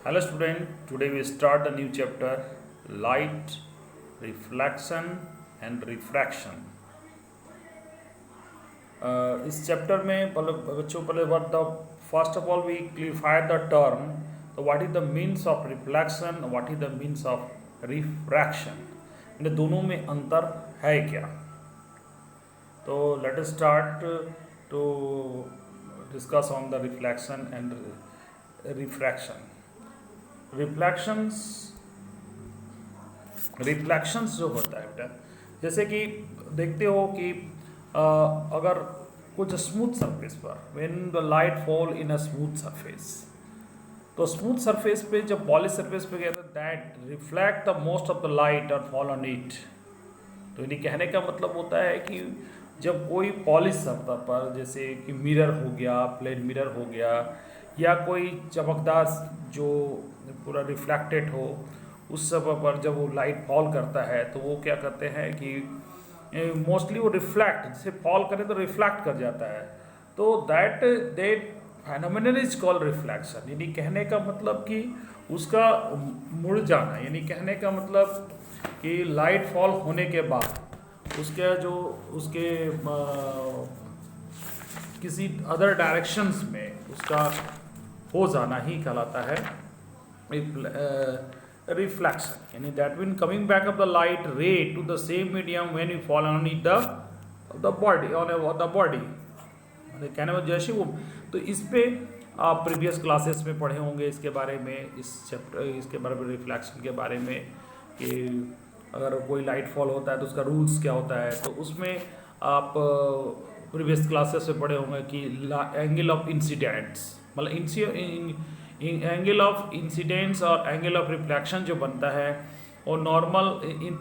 Hello student, today we start a new chapter light, reflection and refraction. इस chapter में बच्चों पहले what the first of all we clarify the term तो what is the means of reflection, what is the means of refraction, इन दोनों में अंतर है क्या. तो let us start to discuss on the reflection and refraction. Reflections जो होता है बेटा, जैसे कि देखते हो कि अगर कुछ स्मूथ सरफेस पर when the light fall in a smooth surface, तो स्मूथ सरफेस पे जब पॉलिश सरफेस पे गया तो that reflect the most of the light और फॉल ऑन इट. तो इन्हें कहने का मतलब होता है कि जब कोई पॉलिश सतह पर, जैसे कि मिरर हो गया, प्लेन मिरर हो गया, या कोई चमकदार जो पूरा रिफ्लेक्टेड हो, उस सब पर जब वो लाइट फॉल करता है तो वो क्या करते हैं कि मोस्टली वो रिफ्लेक्ट, जैसे फॉल करे तो रिफ्लेक्ट कर जाता है. तो that phenomenon is called reflection. यानी कहने का मतलब कि उसका मुड़ जाना, यानी कहने का मतलब कि लाइट फॉल होने के बाद उसके जो उसके किसी अदर डायरेक्शंस में उसका हो जाना ही कहलाता है रिफ्लेक्शन. यानी that mean coming back of the light ray to the same medium when you fall on it the body on the body. कहने में जैसे वो, तो इस पे आप प्रीवियस क्लासेस में पढ़े होंगे इसके बारे में, इस चैप्टर इसके बारे में, रिफ्लेक्शन के बारे में, कि अगर कोई लाइट फॉल होता है तो उसका रूल्स क्या होता है. तो उसमें आप प्रीवियस क्लासेस में पढ़े होंगे कि एंगल ऑफ इंसिडेंट्स, मतलब एंगल ऑफ इंसिडेंट्स और एंगल ऑफ रिफ्लेक्शन जो बनता है और नॉर्मल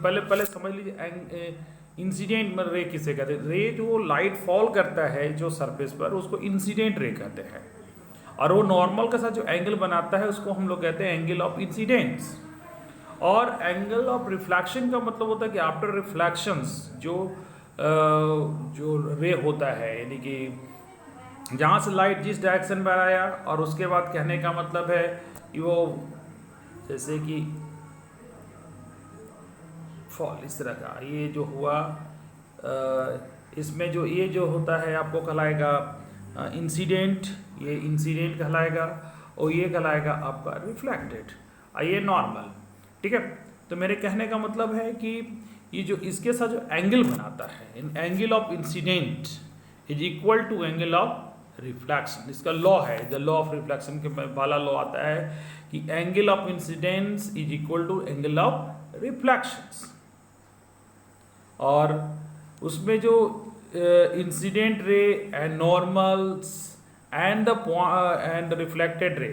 पहले समझ लीजिए इंसिडेंट रे किसे कहते हैं. रे जो लाइट फॉल करता है जो सरफेस पर, उसको इंसिडेंट रे कहते हैं, और वो नॉर्मल के साथ जो एंगल बनाता है उसको हम लोग कहते हैं एंगल ऑफ इंसिडेंट्स. और एंगल ऑफ रिफ्लेक्शन का मतलब होता है कि आफ्टर रिफ्लेक्शंस जो रे होता है, यानी कि जहाँ से लाइट जिस डायरेक्शन में आया, और उसके बाद कहने का मतलब है कि वो जैसे कि फॉल इस तरह का ये जो हुआ, इसमें जो ये जो होता है आपको कहलाएगा इंसिडेंट, ये इंसिडेंट कहलाएगा, और ये कहलाएगा आपका रिफ्लेक्टेड, ये नॉर्मल. ठीक है. तो मेरे कहने का मतलब है कि ये जो इसके साथ जो एंगल बनाता है, angle of incident is equal to angle of reflection. इसका लॉ है, द लॉ ऑफ रिफ्लेक्शन के वाला लॉ आता है कि angle of incidence is equal to angle of reflections. और उसमें जो incident ray and normals and the reflected ray,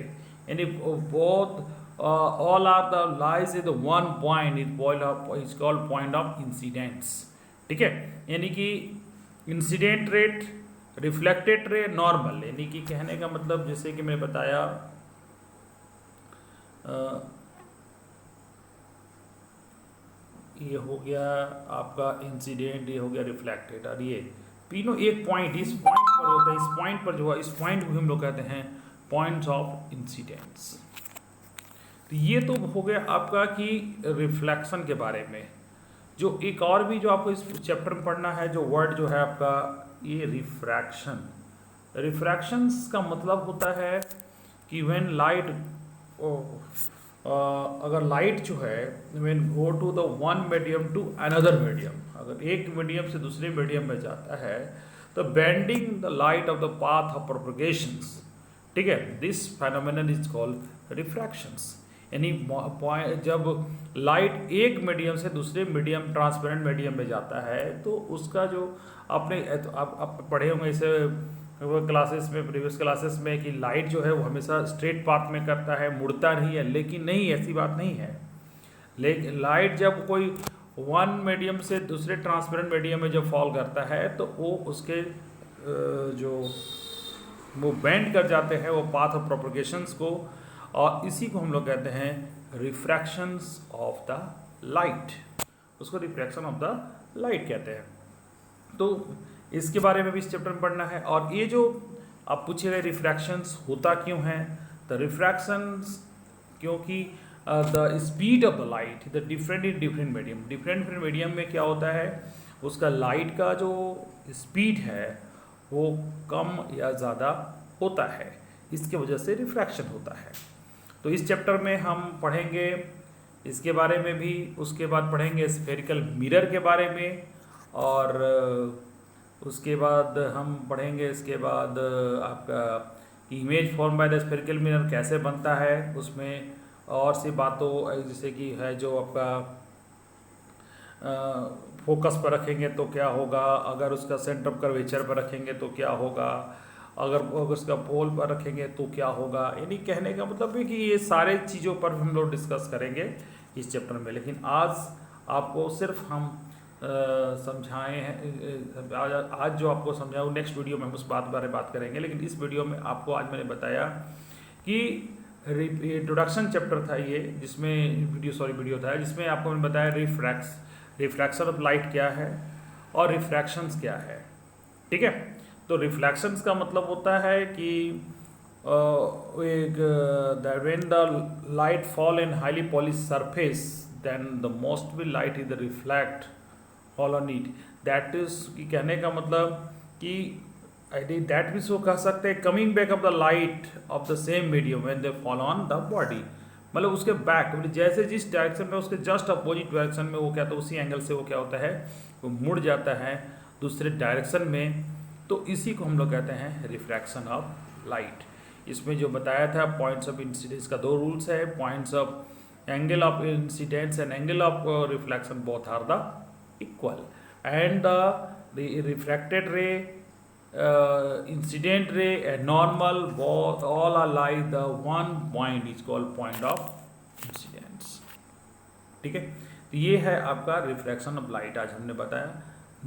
यानी both all are the lies in the one point is called point of incidence. ठीक है. यानी कि incident rate, reflected ray, normal, यानी कि कहने का मतलब जैसे कि मैं बताया ये हो गया आपका इंसिडेंट, ये हो गया रिफ्लेक्टेड, और ये तीनों एक पॉइंट, इस पॉइंट पर होता है. इस पॉइंट पर जो है, इस पॉइंट को हम लोग कहते हैं पॉइंट्स ऑफ इंसिडेंस. तो ये तो हो गया आपका कि रिफ्लेक्शन के बारे में. जो एक और भी जो आपको इस चैप्टर में पढ़ना है, जो वर्ड जो है आपका ये रिफ्रैक्शन. रिफ्रैक्शंस का मतलब होता है कि व्हेन लाइट, अगर लाइट जो है when go to the one medium to another medium, अगर एक मीडियम से दूसरे मीडियम में जाता है तो bending the light of the path of propagations. ठीक है. This phenomenon is called refractions. यानी जब लाइट एक मीडियम से दूसरे मीडियम, ट्रांसपेरेंट मीडियम में जाता है, तो उसका जो आपने आप पढ़े होंगे इसे वो क्लासेस में, प्रीवियस क्लासेस में, कि लाइट जो है वो हमेशा स्ट्रेट पाथ में करता है, मुड़ता नहीं है. लेकिन नहीं, ऐसी बात नहीं है. लेकिन लाइट जब कोई वन मीडियम से दूसरे ट्रांसपेरेंट मीडियम में जब फॉल करता है तो वो उसके जो वो बेंड कर जाते हैं वो पाथ ऑफ प्रोपगेशंस को, और इसी को हम लोग कहते हैं रिफ्रैक्शंस ऑफ द लाइट. उसको रिफ्रैक्शन ऑफ द लाइट कहते हैं. तो इसके बारे में भी इस चैप्टर में पढ़ना है. और ये जो आप पूछे गए रिफ्रैक्शंस होता क्यों है, तो रिफ्रैक्शंस क्योंकि the speed of the light the different in different medium, different medium में क्या होता है, उसका लाइट का जो स्पीड है वो कम या ज़्यादा होता है, इसके वजह से रिफ्रैक्शन होता है। तो इस चैप्टर में हम पढ़ेंगे इसके बारे में भी, उसके बाद पढ़ेंगे स्फेरिकल मिरर के बारे में, और उसके बाद हम पढ़ेंगे इसके बाद आपका image form by the spherical mirror कैसे बनता है, उसमें और सी बातों जैसे कि है जो आपका फोकस पर रखेंगे तो क्या होगा, अगर उसका सेंटर ऑफ कर्वेचर पर रखेंगे तो क्या होगा, अगर उसका पोल पर रखेंगे तो क्या होगा। यानी कहने का मतलब है कि ये सारे चीज़ों पर हम लोग डिस्कस करेंगे इस चैप्टर में। लेकिन आज आपको सिर्फ हम समझाए हैं, आज जो आपको समझाया वो नेक्स्ट वीडियो में हम उस बारे बात करेंगे। लेकिन इस वीडियो में आपको आज मैंने बताया कि इंट्रोडक्शन चैप्टर था ये, जिसमें वीडियो था जिसमें आपको मैंने बताया रिफ्रैक्शन ऑफ लाइट क्या है और रिफ्रैक्शंस क्या है। ठीक है, तो रिफ्लेक्शंस का मतलब होता है कि when the light fall in highly polished surface then the most भी light is the reflect fall on it. That is कि कहने का मतलब कि दैट मीन्स वो कह सकते हैं coming back of the light of the same medium when they fall on the body, मतलब उसके बैक जैसे जिस डायरेक्शन में उसके जस्ट अपोजिट डायरेक्शन में वो क्या, तो उसी एंगल से वो क्या होता है, वो मुड़ जाता है दूसरे डायरेक्शन में। तो इसी को हम लोग कहते हैं रिफ्रैक्शन ऑफ लाइट। इसमें जो बताया था पॉइंट्स ऑफ इंसिडेंस का दो रूल्स है, points of angle of incidence and angle of reflection both are the equal, and the refracted ray, incident ray and normal both all are like the one point is called point of incidence। ठीक है, तो ये है आपका refraction of light आज हमने बताया।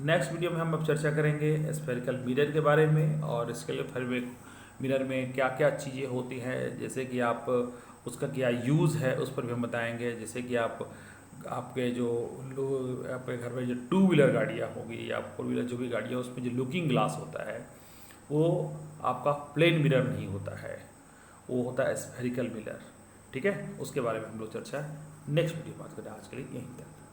Next video में हम अब चर्चा करेंगे स्फेरिकल मिरर के बारे में, और स्फेरिकल मिरर में क्या क्या चीज़ें होती हैं, जैसे कि आप उसका क्या यूज़ है उस पर भी हम बताएंगे। जैसे कि आपके जो आपके घर में जो टू व्हीलर गाड़ियाँ होगी या फोर व्हीलर जो भी गाड़ियाँ, उसमें जो लुकिंग ग्लास होता है वो आपका प्लेन मिरर नहीं होता है, वो होता है स्फेरिकल मिरर। ठीक है, उसके बारे में हम लोग चर्चा नेक्स्ट वीडियो में बात करें। आज के लिए यहीं तक।